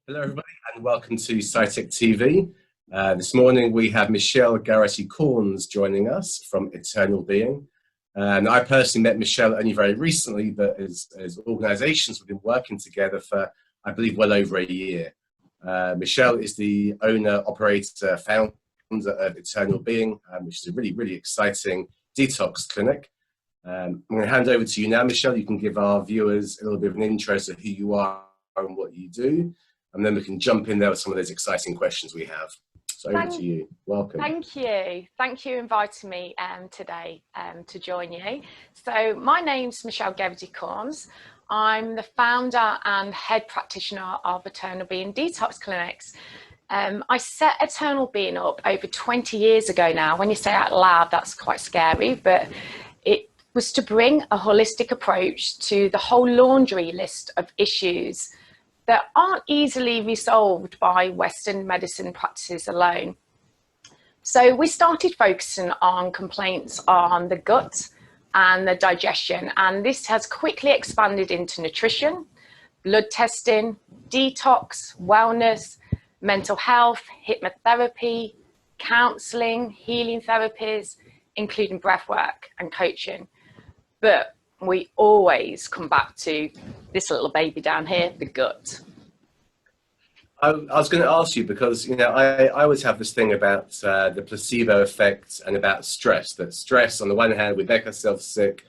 Hello, everybody, and welcome to CiiTECH TV. This morning we have Michelle Geraghty-Corns joining us from Eternal Being. And I personally met Michelle only very recently, but as organisations, we've been working together for, I believe, well over a year. Michelle is the owner, operator, founder of Eternal Being, which is a really, really exciting detox clinic. I'm going to hand over to you now, Michelle. You can give our viewers a little bit of an intro to who you are and what you do. And then we can jump in there with some of those exciting questions we have. So over to you. Welcome. Thank you. Thank you for inviting me today to join you. So my name's Michelle Geraghty-Corns. I'm the founder and head practitioner of Eternal Being Detox Clinics. I set Eternal Being up over 20 years ago now. When you say it out loud, that's quite scary, but it was to bring a holistic approach to the whole laundry list of issues that aren't easily resolved by Western medicine practices alone. So we started focusing on complaints on the gut and the digestion, and this has quickly expanded into nutrition, blood testing, detox, wellness, mental health, hypnotherapy, counselling, healing therapies, including breathwork and coaching. But we always come back to this little baby down here, the gut. I was going to ask you because, you know, I always have this thing about the placebo effect and about stress. That stress, on the one hand, we make ourselves sick,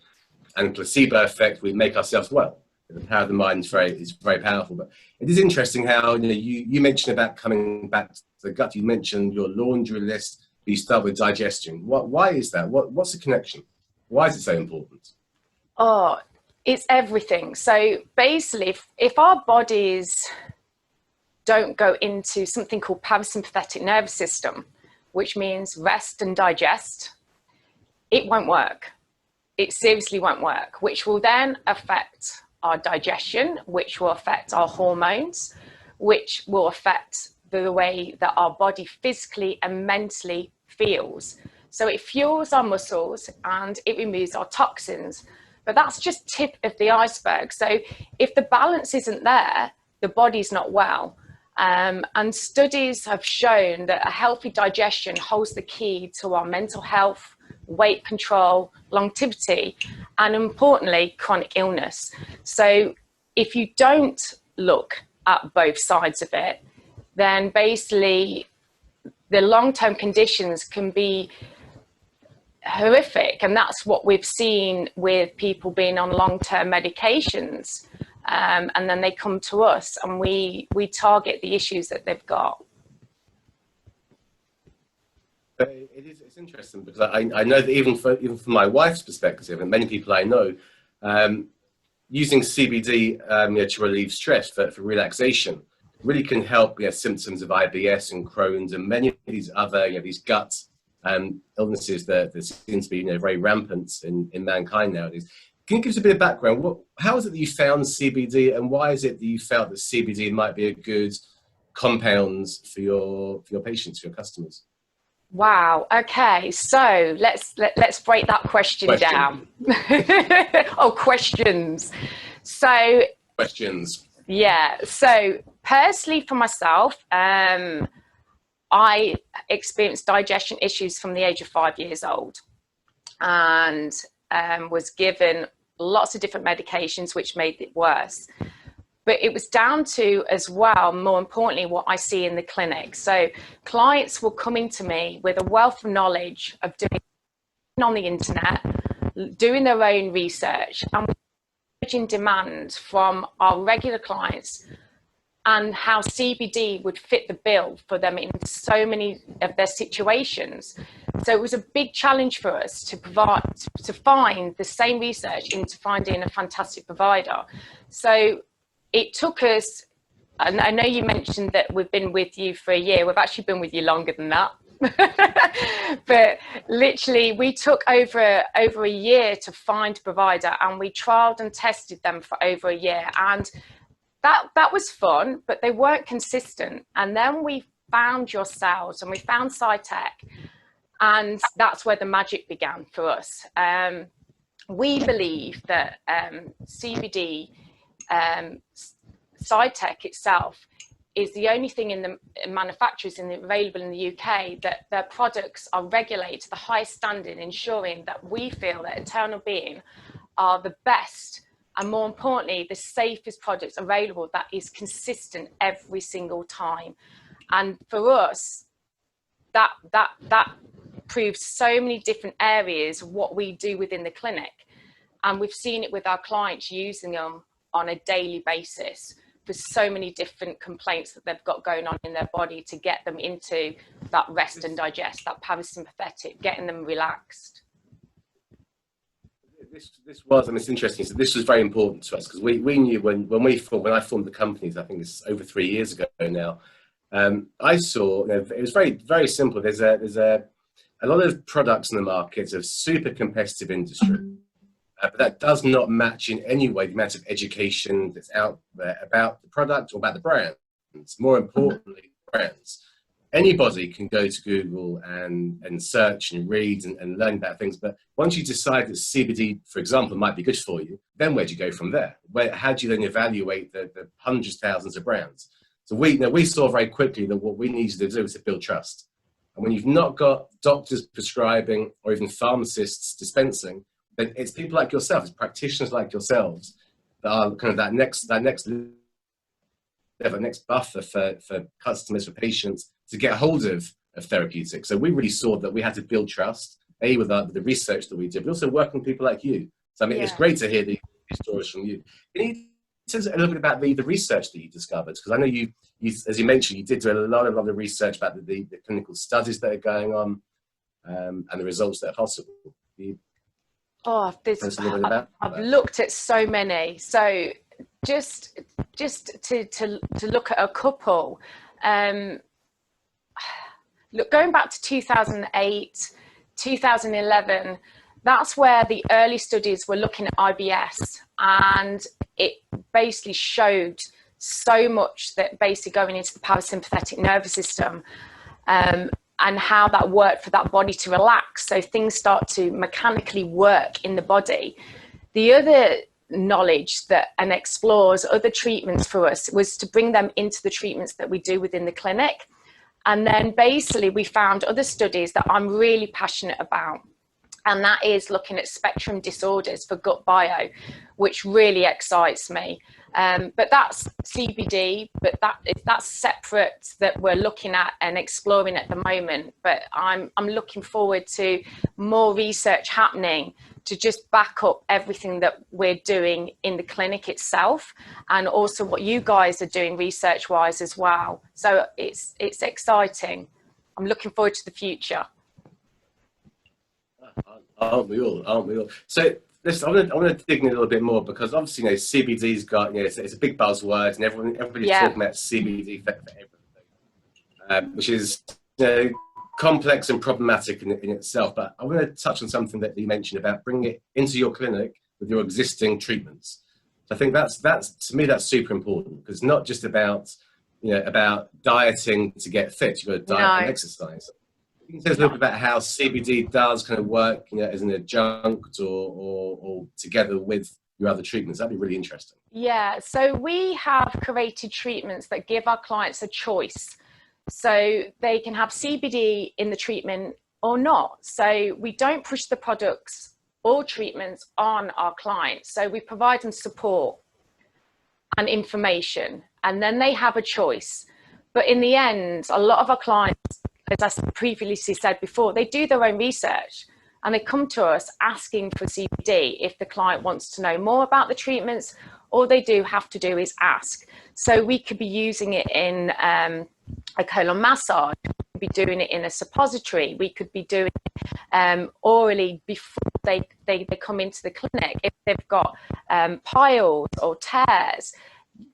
and placebo effect, we make ourselves well. The power of the mind is very powerful. But it is interesting how, you know, you mentioned about coming back to the gut. You mentioned your laundry list. You start with digestion. Why is that? What's the connection? Why is it so important? Oh, it's everything. So basically, if our bodies don't go into something called parasympathetic nervous system, which means rest and digest, it won't work. It seriously won't work, which will then affect our digestion, which will affect our hormones, which will affect the way that our body physically and mentally feels. So it fuels our muscles and it removes our toxins. But that's just tip of the iceberg. So if the balance isn't there, the body's not well. And studies have shown that a healthy digestion holds the key to our mental health, weight control, longevity, and importantly, chronic illness. So if you don't look at both sides of it, then basically the long-term conditions can be horrific. And that's what we've seen with people being on long-term medications. And then they come to us and we target the issues that they've got. It's interesting because I know that even from my wife's perspective, and many people I know, using CBD to relieve stress for relaxation really can help symptoms of IBS and Crohn's and many of these other these gut illnesses that seem to be very rampant in mankind nowadays. Can you give us a bit of background? How is it that you found CBD, and why is it that you felt that CBD might be a good compound for your patients, for your customers? Wow. Okay. So let's break that question down. Oh, questions. So questions. Yeah. So personally, for myself, I experienced digestion issues from the age of 5 years old, and was given lots of different medications which made it worse. But it was down to, as well, more importantly, what I see in the clinic. So clients were coming to me with a wealth of knowledge of doing on the internet, doing their own research, and in demand from our regular clients and how CBD would fit the bill for them in so many of their situations. So it was a big challenge for us to find the same research into finding a fantastic provider. So it took us, and I know you mentioned that we've been with you for a year. We've actually been with you longer than that. But literally we took over a year to find a provider, and we trialed and tested them for over a year. And that was fun, but they weren't consistent. And then we found yourselves and we found CiiTECH, and that's where the magic began for us. We believe that CBD, CiiTECH itself, is the only thing in the manufacturers available in the UK that their products are regulated to the highest standard, ensuring that we feel that Eternal Being are the best and, more importantly, the safest products available that is consistent every single time. And for us, that proves so many different areas of what we do within the clinic. And we've seen it with our clients using them on a daily basis for so many different complaints that they've got going on in their body, to get them into that rest and digest, that parasympathetic, getting them relaxed. This was, and it's interesting, so this was very important to us, because we knew when I formed the companies, I think it's over 3 years ago now, I saw, it was very, very simple. There's a lot of products in the market. It's a super competitive industry. But that does not match in any way the amount of education that's out there about the product or about the brand. More importantly, brands. Anybody can go to Google and search and read and learn about things. But once you decide that CBD, for example, might be good for you, then where do you go from there? How do you then evaluate the hundreds, thousands of brands? So we saw very quickly that what we needed to do was to build trust. And when you've not got doctors prescribing or even pharmacists dispensing, then it's people like yourself, it's practitioners like yourselves that are kind of that next buffer for customers, for patients to get hold of therapeutics. So we really saw that we had to build trust, with the research that we did, but also working with people like you. So I mean, It's great to hear these stories from you. Can you tell us a little bit about the research that you discovered? Because I know you, as you mentioned, you did do a lot of research about the clinical studies that are going on, and the results that are possible. I've looked at so many. So just to look at a couple, look, going back to 2008, 2011, that's where the early studies were looking at IBS, and it basically showed so much that basically going into the parasympathetic nervous system, and how that worked for that body to relax. So things start to mechanically work in the body. The other knowledge and explores other treatments for us was to bring them into the treatments that we do within the clinic. And then basically we found other studies that I'm really passionate about. And that is looking at spectrum disorders for gut bio, which really excites me. But that's CBD, but that's separate, that we're looking at and exploring at the moment. But I'm looking forward to more research happening to just back up everything that we're doing in the clinic itself, and also what you guys are doing research-wise as well. So it's exciting. I'm looking forward to the future. Aren't we all? So listen, I want to dig in a little bit more, because obviously, CBD's got, it's a big buzzword, and everybody's talking about CBD for everything, which is complex and problematic in itself. But I want to touch on something that you mentioned about bringing it into your clinic with your existing treatments. So I think that's to me, that's super important, because it's not just about about dieting to get fit. You've got to diet and exercise. You can tell us a little bit about how CBD does kind of work, as an adjunct or together with your other treatments. That'd be really interesting. Yeah, so we have curated treatments that give our clients a choice. So they can have CBD in the treatment or not. So we don't push the products or treatments on our clients. So we provide them support and information, and then they have a choice. But in the end, a lot of our clients, as I previously said before, they do their own research and they come to us asking for CBD if the client wants to know more about the treatments. All they do have to do is ask. So we could be using it in a colon massage, we could be doing it in a suppository, we could be doing it orally before they come into the clinic. If they've got piles or tears,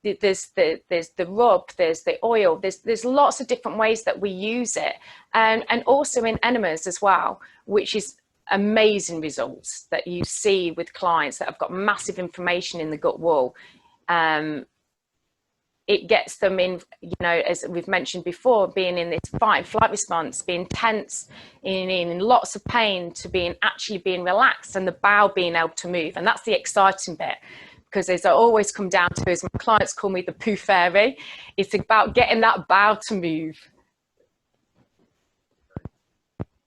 there's the rub, there's the oil, there's lots of different ways that we use it, and also in enemas as well, which is amazing results that you see with clients that have got massive inflammation in the gut wall. It gets them in, as we've mentioned before, being in this fight and flight response, being tense, in lots of pain, to actually being relaxed, and the bowel being able to move. And that's the exciting bit, because as I always come down to, as my clients call me the poo fairy, it's about getting that bowel to move.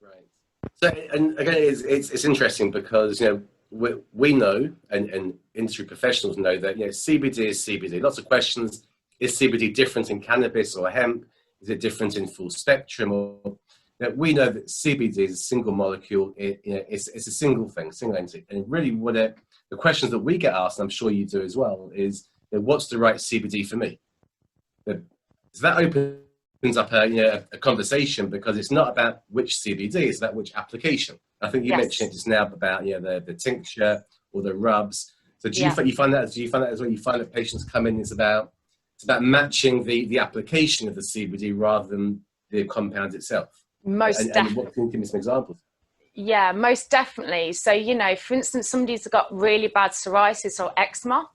Right. So, and again, it's interesting because, you know, we know, and industry professionals know that, you know, CBD is CBD. Lots of questions. Is CBD different in cannabis or hemp? Is it different in full spectrum? Or we know that CBD is a single molecule. It's a single thing, single entity. And really the questions that we get asked, and I'm sure you do as well, is, you know, what's the right CBD for me? So that opens up a conversation, because it's not about which CBD, it's about which application. I think you mentioned it just now about, you know, the tincture or the rubs. So do you find that as well? You find that patients come in, it's about matching the application of the CBD rather than the compound itself. Most definitely. And what, can you give me some examples? Yeah, most definitely. So, you know, for instance, somebody's got really bad psoriasis or eczema.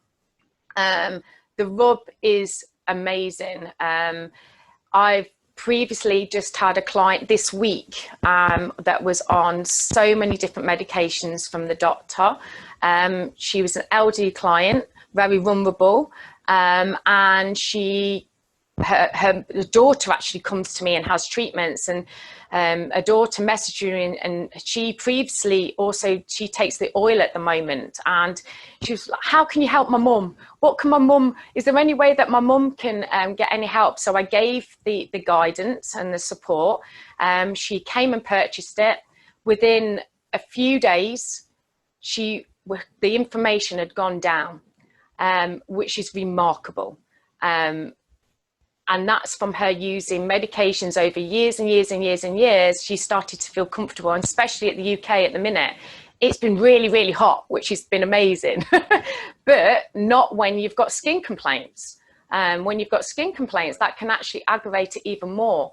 The rub is amazing. I've previously just had a client this week that was on so many different medications from the doctor. She was an elderly client, very vulnerable, and her daughter actually comes to me and has treatments, and a daughter messaged her, and she previously she takes the oil at the moment, and she was like, how can you help my mum? What can my mum, is there any way that my mum can get any help? So I gave the guidance and the support. She came and purchased it. Within a few days, the information had gone down, which is remarkable. And that's from her using medications over years and years and years and years. She started to feel comfortable, and especially at the UK at the minute, it's been really, really hot, which has been amazing. But not when you've got skin complaints. When you've got skin complaints, that can actually aggravate it even more.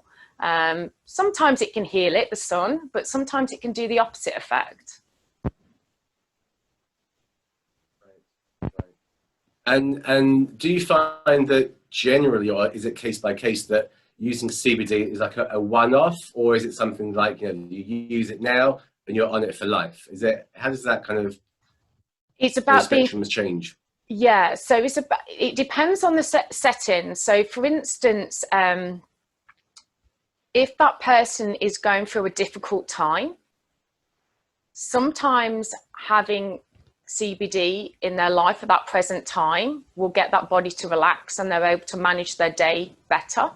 Sometimes it can heal it, the sun, but sometimes it can do the opposite effect. Right. And do you find that generally, or is it case by case, that using CBD is like a one-off, or is it something like, you know, you use it now and you're on it for life? How does that kind of, it's about spectrums change? Yeah, so it depends on the setting. So for instance, if that person is going through a difficult time, sometimes having CBD in their life at that present time will get that body to relax, and they're able to manage their day better.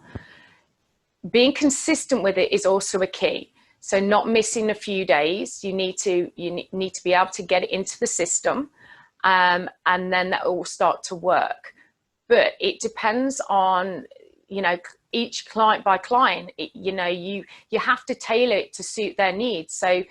Being consistent with it is also a key. So not missing a few days. You need to be able to get it into the system, and then that will start to work. But it depends on, you know, each client by client. You know, you have to tailor it to suit their needs. So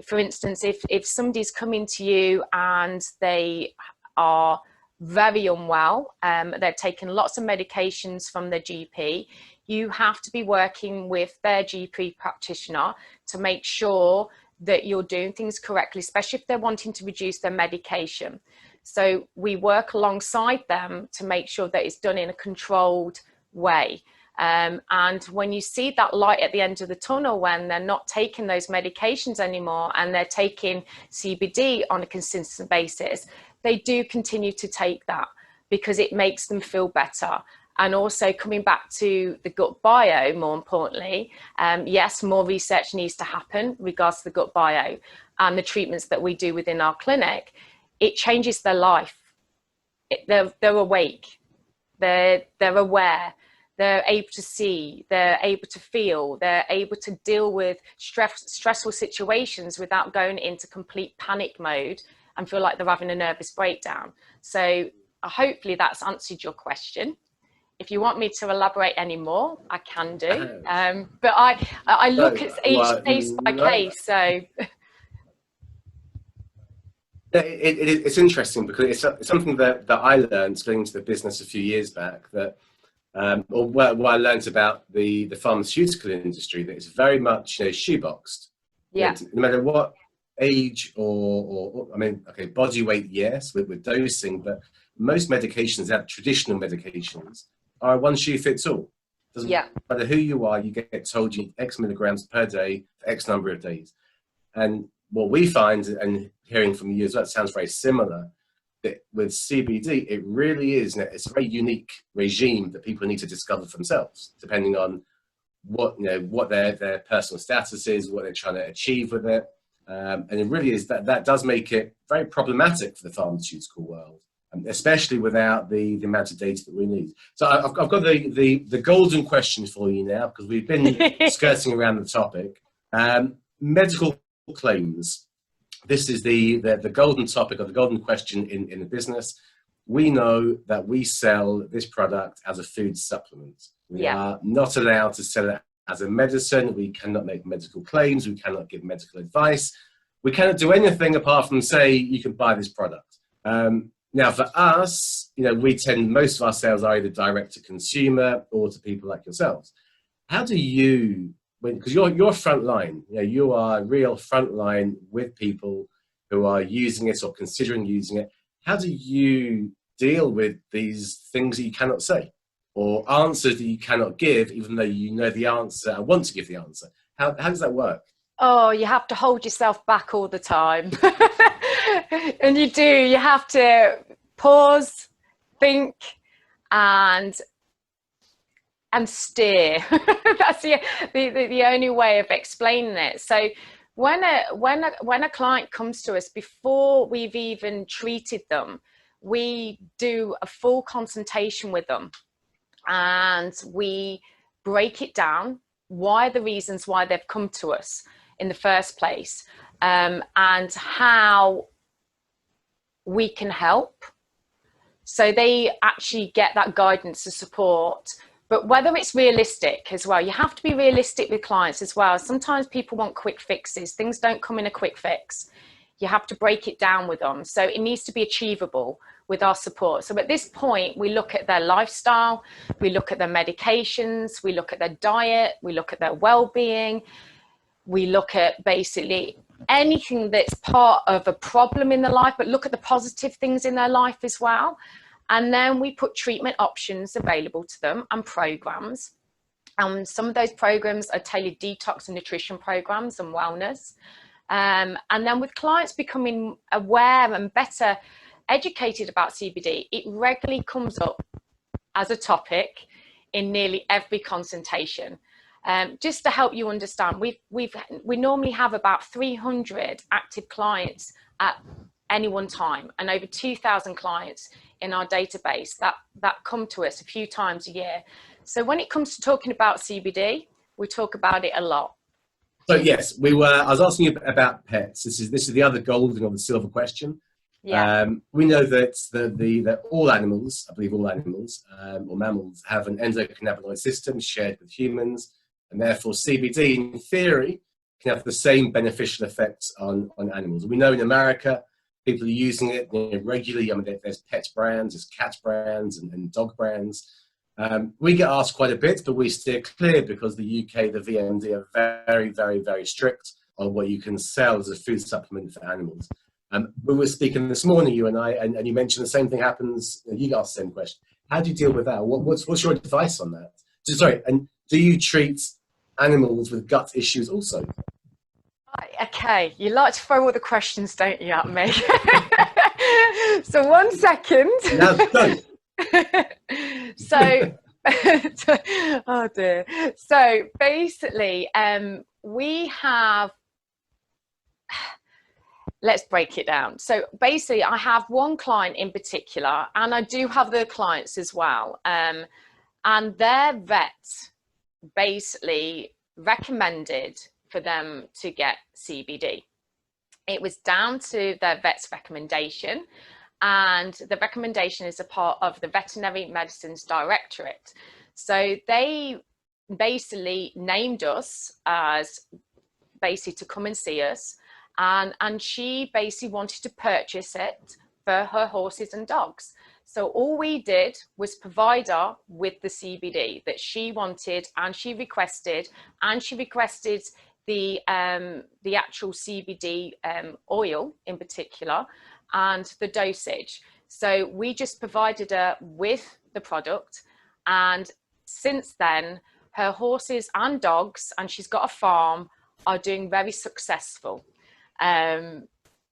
for instance, if somebody's coming to you and they are very unwell, they're taking lots of medications from their GP, you have to be working with their GP practitioner to make sure that you're doing things correctly, especially if they're wanting to reduce their medication. So we work alongside them to make sure that it's done in a controlled way. And when you see that light at the end of the tunnel, when they're not taking those medications anymore and they're taking CBD on a consistent basis, they do continue to take that because it makes them feel better. And also coming back to the gut bio, more importantly, yes, more research needs to happen regards to the gut bio and the treatments that we do within our clinic. It changes their life. They're awake, they're aware, they're able to see, they're able to feel, they're able to deal with stressful situations without going into complete panic mode and feel like they're having a nervous breakdown. So hopefully that's answered your question. If you want me to elaborate any more, I can do. But I look at each case by case, so. It's interesting because it's something that I learned going into the business a few years back, that or what I learned about the pharmaceutical industry, that it's very much, you know, shoeboxed. Yeah. You know, no matter what age or I mean, okay, body weight, yes, with dosing, but most medications, that traditional medications, are one shoe fits all. Doesn't matter who you are, you get told you need X milligrams per day for X number of days. And what we find, and hearing from you as well, it sounds very similar, with CBD, it really is, it's a very unique regime that people need to discover for themselves, depending on what, what their personal status is, what they're trying to achieve with it. And it really is that does make it very problematic for the pharmaceutical world, especially without the amount of data that we need. So I've got the golden question for you now, because we've been skirting around the topic. Medical claims. This is the golden topic, or the golden question in the business. We know that we sell this product as a food supplement. We are not allowed to sell it as a medicine. We cannot make medical claims. We cannot give medical advice. We cannot do anything apart from say, you can buy this product. Now, for us, most of our sales are either direct to consumer or to people like yourselves. How do you, because you're front line, you are real front line with people who are using it or considering using it. How do you deal with these things that you cannot say, or answers that you cannot give, even though you know the answer and want to give the answer? How does that work? Oh, you have to hold yourself back all the time. And you have to pause, think, and steer. That's the only way of explaining it. So when a client comes to us, before we've even treated them, we do a full consultation with them, and we break it down. Why the reasons why they've come to us in the first place, and how we can help. So they actually get that guidance and support, but whether it's realistic as well. You have to be realistic with clients as well. Sometimes people want quick fixes. Things don't come in a quick fix. You have to break it down with them. So it needs to be achievable with our support. So at this point, we look at their lifestyle, we look at their medications, we look at their diet, we look at their well-being, we look at basically anything that's part of a problem in their life, but look at the positive things in their life as well. And then we put treatment options available to them and programs. Some of those programs are tailored detox and nutrition programs and wellness. And then with clients becoming aware and better educated about CBD, it regularly comes up as a topic in nearly every consultation. Just to help you understand, we normally have about 300 active clients at any one time, and over 2,000 clients in our database that come to us a few times a year. So when it comes to talking about CBD, we talk about it a lot. So yes, I was asking you about pets. This is the other golden or the silver question. Yeah. We know that all animals, I believe all animals or mammals, have an endocannabinoid system shared with humans, and therefore CBD, in theory, can have the same beneficial effects on animals. We know in America, people are using it regularly. I mean, there's pet brands, there's cat brands, and dog brands. We get asked quite a bit, but we steer clear because the UK, the VMD, are very, very, very strict on what you can sell as a food supplement for animals. We were speaking this morning, you and I, and you mentioned the same thing happens. You got the same question. How do you deal with that? What's your advice on that? Sorry, and do you treat animals with gut issues also? Okay, you like to throw all the questions, don't you, at me? So 1 second. No, don't. So, oh dear. So basically, we have, let's break it down. So basically, I have one client in particular, and I do have the clients as well. And their vet basically recommended for them to get CBD. It was down to their vet's recommendation, and the recommendation is a part of the Veterinary Medicines Directorate. So they basically named us as basically to come and see us, and she basically wanted to purchase it for her horses and dogs. So all we did was provide her with the CBD that she wanted, and she requested the actual CBD oil in particular, and the dosage. So we just provided her with the product, and since then her horses and dogs, and she's got a farm, are doing very successful.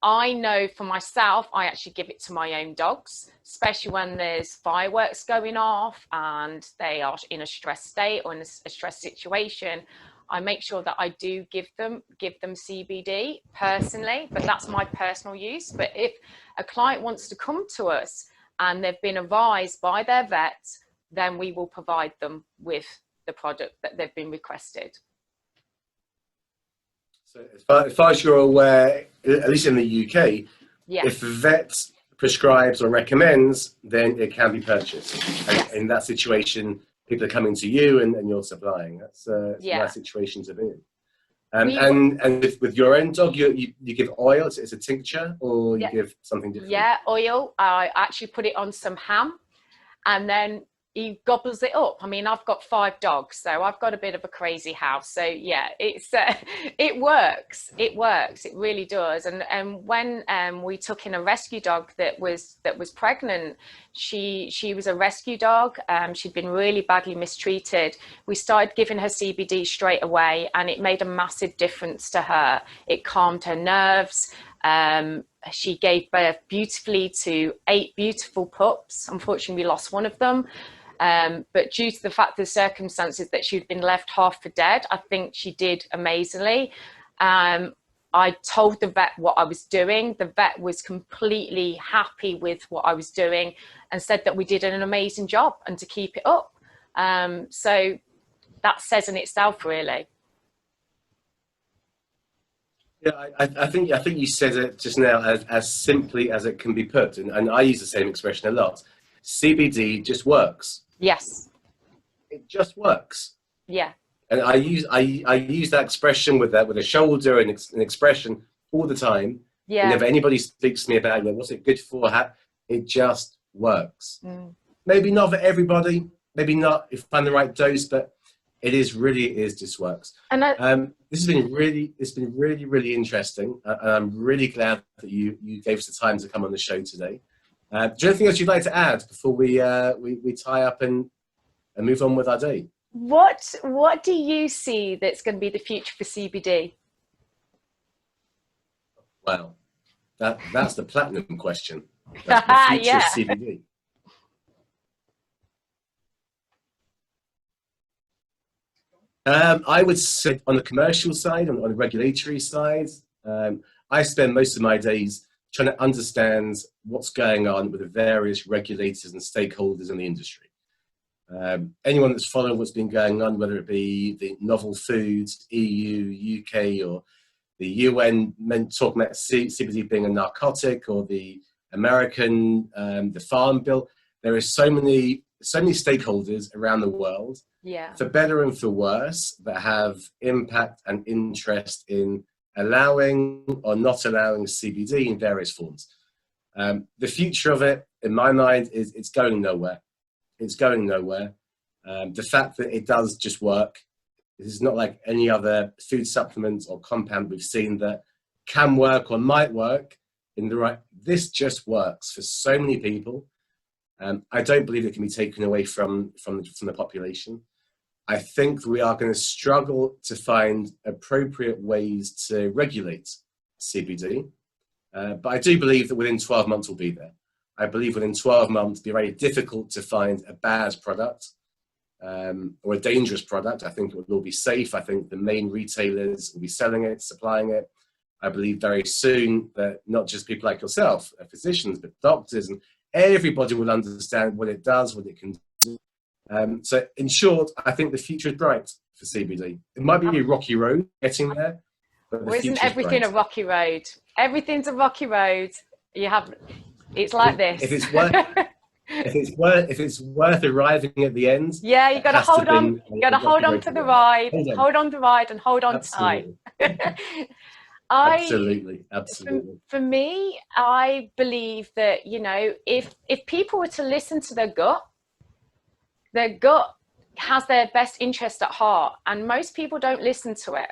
I know for myself, I actually give it to my own dogs, especially when there's fireworks going off and they are in a stress state or in a stress situation. I make sure that I do give them CBD personally, but that's my personal use. But if a client wants to come to us and they've been advised by their vet, then we will provide them with the product that they've been requested. So as far as you're aware, at least in the UK, Yeah. if a vet prescribes or recommends, then it can be purchased. And Yes. in that situation, people are coming to you and you're supplying. That's a nice situation to be in. And with your own dog, you give oil, it's a tincture, or you give something different? Yeah, oil. I actually put it on some ham, and then he gobbles it up. I mean, I've got 5 dogs, so I've got a bit of a crazy house. So yeah, it's it works. It works. It really does. And when we took in a rescue dog that was pregnant, she was a rescue dog. She'd been really badly mistreated. We started giving her CBD straight away, and it made a massive difference to her. It calmed her nerves. She gave birth beautifully to 8 beautiful pups. Unfortunately, we lost one of them. But due to the fact, the circumstances that she'd been left half for dead, I think she did amazingly. I told the vet what I was doing. The vet was completely happy with what I was doing and said that we did an amazing job and to keep it up. So that says in itself, really. Yeah, I think you said it just now as simply as it can be put, and I use the same expression a lot. CBD just works. Yes. It just works. Yeah. And I use that expression with a shoulder and an expression all the time. Yeah. Whenever anybody speaks to me about, what's it good for, it just works. Maybe not for everybody, maybe not if you find the right dose, but it really is just works. And this has been really interesting. And I'm really glad that you gave us the time to come on the show today. Do you have anything else you'd like to add before we tie up and move on with our day? What do you see that's going to be the future for CBD? Well, that's the platinum question. That's the future of CBD. I would say on the commercial side, on the regulatory side, I spend most of my days trying to understand what's going on with the various regulators and stakeholders in the industry. Anyone that's following what's been going on, whether it be the novel foods, EU, UK, or the UN talking about CBD being a narcotic, or the American, the Farm Bill, there are so many stakeholders around the world, for better and for worse, that have impact and interest in allowing or not allowing CBD in various forms. The future of it, in my mind, is it's going nowhere. It's going nowhere. The fact that it does just work, this is not like any other food supplement or compound we've seen that can work or might work in the right. This just works for so many people. I don't believe it can be taken away from the population. I think we are going to struggle to find appropriate ways to regulate CBD, but I do believe that within 12 months we'll be there. I believe within 12 months it'll be very difficult to find a bad product or a dangerous product. I think it will all be safe. I think the main retailers will be selling it, supplying it. I believe very soon that not just people like yourself, physicians, but doctors and everybody will understand what it does, what it can do. So in short, I think the future is bright for CBD. It might be a rocky road getting there, but well, isn't everything a rocky road? Everything's a rocky road. It's like this. If it's worth arriving at the end, yeah, you got to hold on. You got to hold on to the ride. Hold on to the ride and hold on tight. Absolutely. For me, I believe that, if people were to listen to their gut has their best interest at heart, and most people don't listen to it.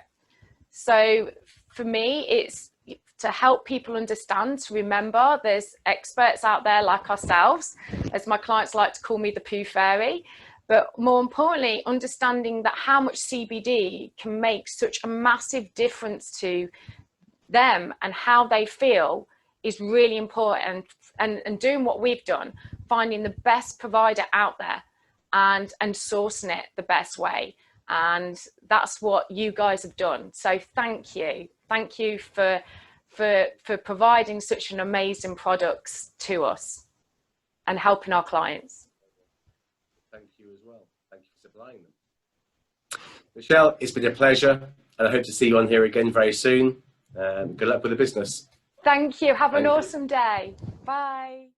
So for me, it's to help people understand, to remember there's experts out there like ourselves, as my clients like to call me, the poo fairy. But more importantly, understanding that how much CBD can make such a massive difference to them and how they feel is really important. And doing what we've done, finding the best provider out there and sourcing it the best way. And that's what you guys have done. So thank you for providing such an amazing products to us and helping our clients. Thank you as well. Thank you for supplying them. Michelle, it's been a pleasure, and I hope to see you on here again very soon. Good luck with the business. Thank you. Have an awesome day. Bye.